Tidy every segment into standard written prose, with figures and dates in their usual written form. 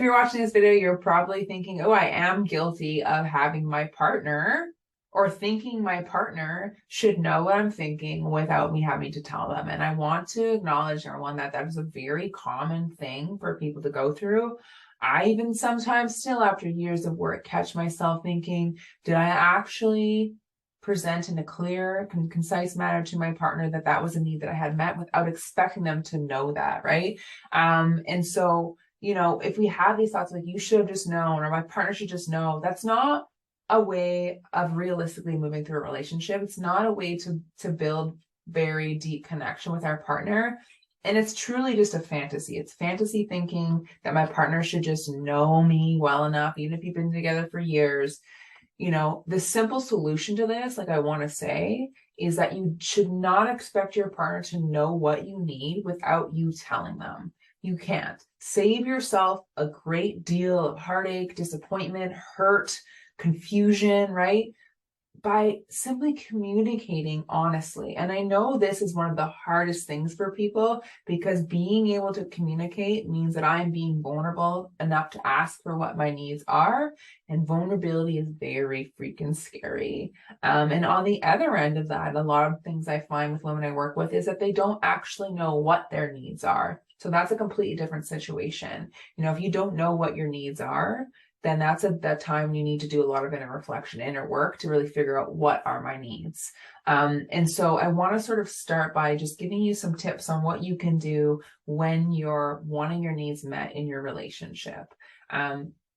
if you're watching this video, you're probably thinking, oh, I am guilty of having my partner or thinking my partner should know what I'm thinking without me having to tell them. And I want to acknowledge, everyone, that that is a very common thing for people to go through. I even sometimes still, after years of work, catch myself thinking, did I actually present in a clear, concise manner to my partner that that was a need that I had met without expecting them to know that, right? And so, you know, if we have these thoughts like, you should have just known, or my partner should just know, that's not a way of realistically moving through a relationship. It's not a way to build very deep connection with our partner. And it's truly just a fantasy. It's fantasy thinking that my partner should just know me well enough, even if you've been together for years. You know, the simple solution to this, like I want to say, is that you should not expect your partner to know what you need without you telling them. You can't. Save yourself a great deal of heartache, disappointment, hurt, confusion, right? By simply communicating honestly. And I know this is one of the hardest things for people, because being able to communicate means that I'm being vulnerable enough to ask for what my needs are. And vulnerability is very freaking scary. And on the other end of that, a lot of things I find with women I work with is that they don't actually know what their needs are. So that's a completely different situation. You know, if you don't know what your needs are, then that's at that time you need to do a lot of inner reflection, inner work to really figure out what are my needs. And so I want to sort of start by just giving you some tips on what you can do when you're wanting your needs met in your relationship.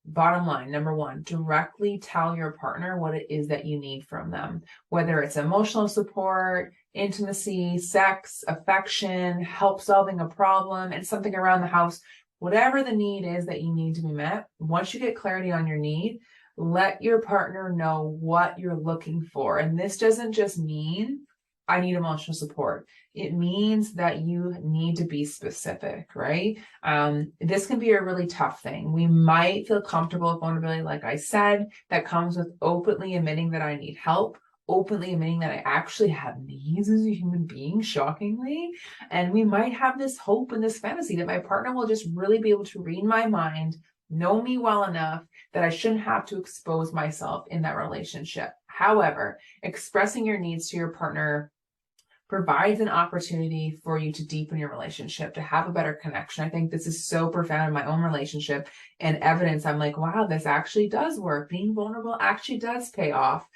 Bottom line, number one, directly tell your partner what it is that you need from them, whether it's emotional support, intimacy, sex, affection, help solving a problem, and something around the house. Whatever the need is that you need to be met, once you get clarity on your need, let your partner know what you're looking for. And this doesn't just mean I need emotional support. It means that you need to be specific, right? This can be a really tough thing. We might feel comfortable with vulnerability, like I said, that comes with openly admitting that I need help, openly admitting that I actually have needs as a human being, shockingly. And we might have this hope and this fantasy that my partner will just really be able to read my mind, know me well enough that I shouldn't have to expose myself in that relationship. However, expressing your needs to your partner provides an opportunity for you to deepen your relationship, to have a better connection. I think this is so profound in my own relationship and evidence. I'm like, wow, this actually does work. Being vulnerable actually does pay off,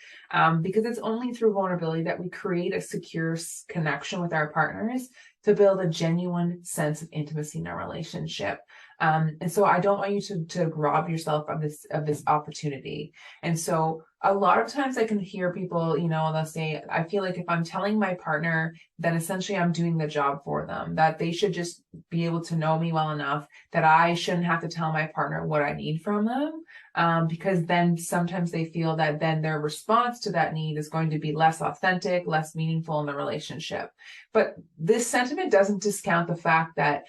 because it's only through vulnerability that we create a secure connection with our partners to build a genuine sense of intimacy in our relationship. And so I don't want you to rob yourself of this opportunity. And so a lot of times I can hear people, you know, they'll say, I feel like if I'm telling my partner, then essentially I'm doing the job for them, that they should just be able to know me well enough that I shouldn't have to tell my partner what I need from them. Because then sometimes they feel that then their response to that need is going to be less authentic, less meaningful in the relationship. But this sentiment doesn't discount the fact that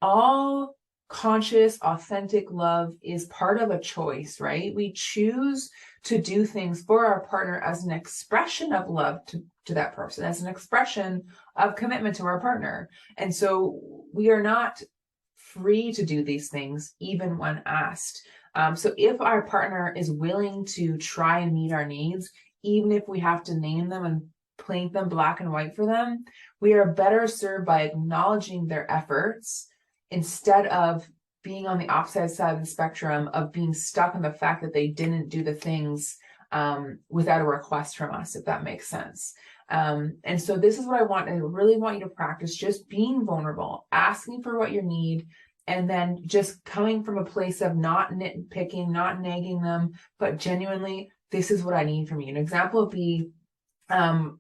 all conscious, authentic love is part of a choice, right? We choose to do things for our partner as an expression of love to that person, as an expression of commitment to our partner. And so we are not free to do these things, even when asked. So if our partner is willing to try and meet our needs, even if we have to name them and paint them black and white for them, we are better served by acknowledging their efforts instead of being on the opposite side of the spectrum of being stuck on the fact that they didn't do the things without a request from us, if that makes sense. And so this is what I really want you to practice, just being vulnerable, asking for what you need, and then just coming from a place of not nitpicking, not nagging them, but genuinely, this is what I need from you. An example would be,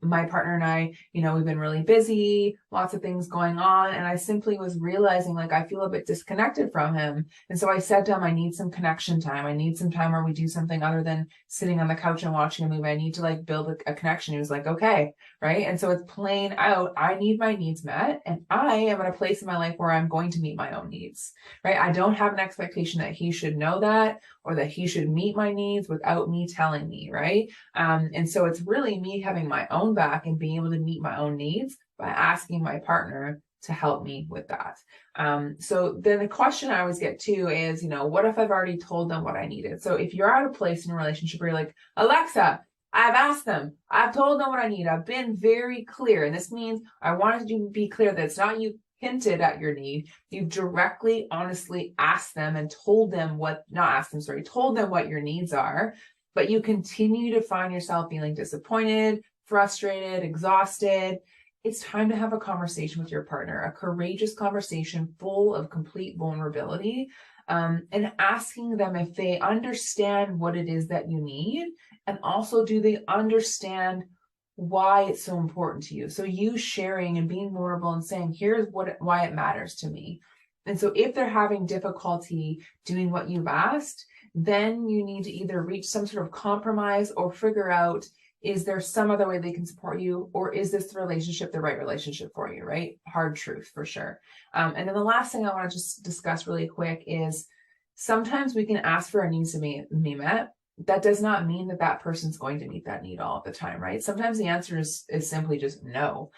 my partner and I, you know, we've been really busy, lots of things going on. And I simply was realizing like, I feel a bit disconnected from him. And so I said to him, I need some connection time. I need some time where we do something other than sitting on the couch and watching a movie. I need to like build a connection. He was like, okay. Right. And so it's plain out. I need my needs met, and I am at a place in my life where I'm going to meet my own needs. Right. I don't have an expectation that he should know that, or that he should meet my needs without me telling me. Right. And so it's really me having my own back and being able to meet my own needs by asking my partner to help me with that. So then the question I always get too is, what if I've already told them what I needed? So if you're at a place in a relationship where you're like, Alexa, I've asked them, I've told them what I need, I've been very clear. And this means I wanted to be clear that it's not you hinted at your need. You've directly, honestly asked them and told them told them what your needs are, but you continue to find yourself feeling disappointed, frustrated, exhausted. It's time to have a conversation with your partner, a courageous conversation full of complete vulnerability, and asking them if they understand what it is that you need, and also do they understand why it's so important to you. So you sharing and being vulnerable and saying, here's why it matters to me. And so if they're having difficulty doing what you've asked, then you need to either reach some sort of compromise or figure out, is there some other way they can support you, or is this relationship the right relationship for you, right? Hard truth for sure. And then the last thing I want to just discuss really quick is sometimes we can ask for our needs to be met. That does not mean that that person's going to meet that need all the time, right? Sometimes the answer is simply just no.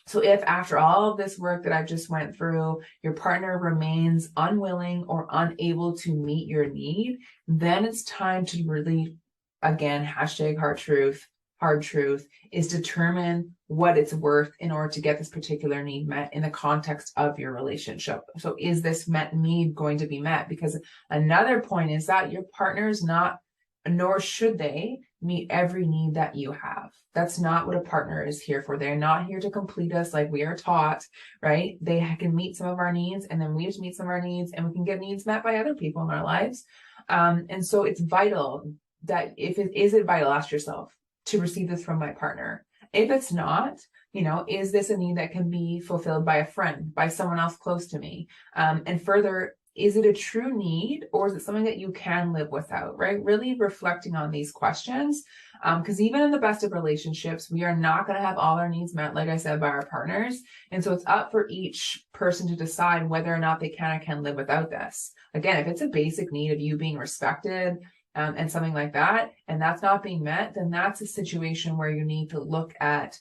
So if after all of this work that I've just went through, your partner remains unwilling or unable to meet your need, then it's time to really, again, hashtag hard truth is determine what it's worth in order to get this particular need met in the context of your relationship. So is this need going to be met? Because another point is that your partner's not, nor should they, meet every need that you have. That's not what a partner is here for. They're not here to complete us like we are taught, right? They can meet some of our needs, and then we just meet some of our needs, and we can get needs met by other people in our lives. And so it's vital that is it vital, ask yourself, to receive this from my partner? If it's not, is this a need that can be fulfilled by a friend, by someone else close to me? And further, is it a true need, or is it something that you can live without, right? Really reflecting on these questions, because even in the best of relationships, we are not going to have all our needs met, like I said, by our partners. And so it's up for each person to decide whether or not they can live without this. Again, if it's a basic need of you being respected, and something like that, and that's not being met, then that's a situation where you need to look at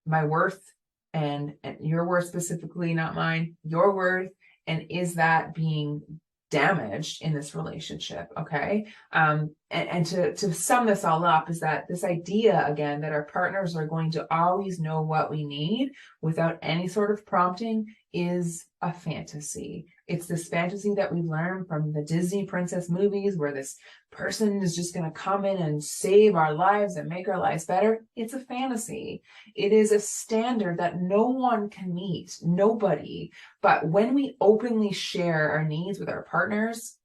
my worth and your worth specifically, not mine, your worth, and is that being damaged in this relationship? Okay. And to sum this all up is that this idea, again, that our partners are going to always know what we need without any sort of prompting is a fantasy. It's this fantasy that we learn from the Disney princess movies where this person is just going to come in and save our lives and make our lives better. It's a fantasy. It is a standard that no one can meet, nobody. But when we openly share our needs with our partners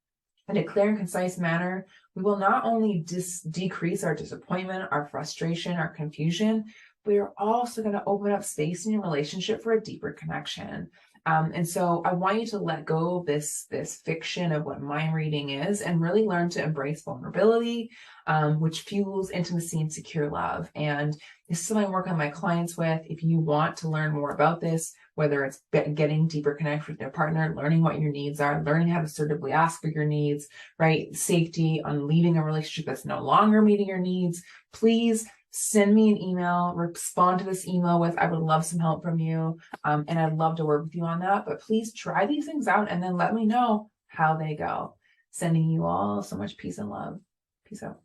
in a clear and concise manner, we will not only decrease our disappointment, our frustration, our confusion, we are also going to open up space in your relationship for a deeper connection. And so I want you to let go of this fiction of what mind reading is and really learn to embrace vulnerability, which fuels intimacy and secure love. And this is something I work on my clients with. If you want to learn more about this, whether it's getting deeper connection with your partner, learning what your needs are, learning how to assertively ask for your needs, right? Safety on leaving a relationship that's no longer meeting your needs, please send me an email, respond to this email with, I would love some help from you. And I'd love to work with you on that, but please try these things out and then let me know how they go. Sending you all so much peace and love. Peace out.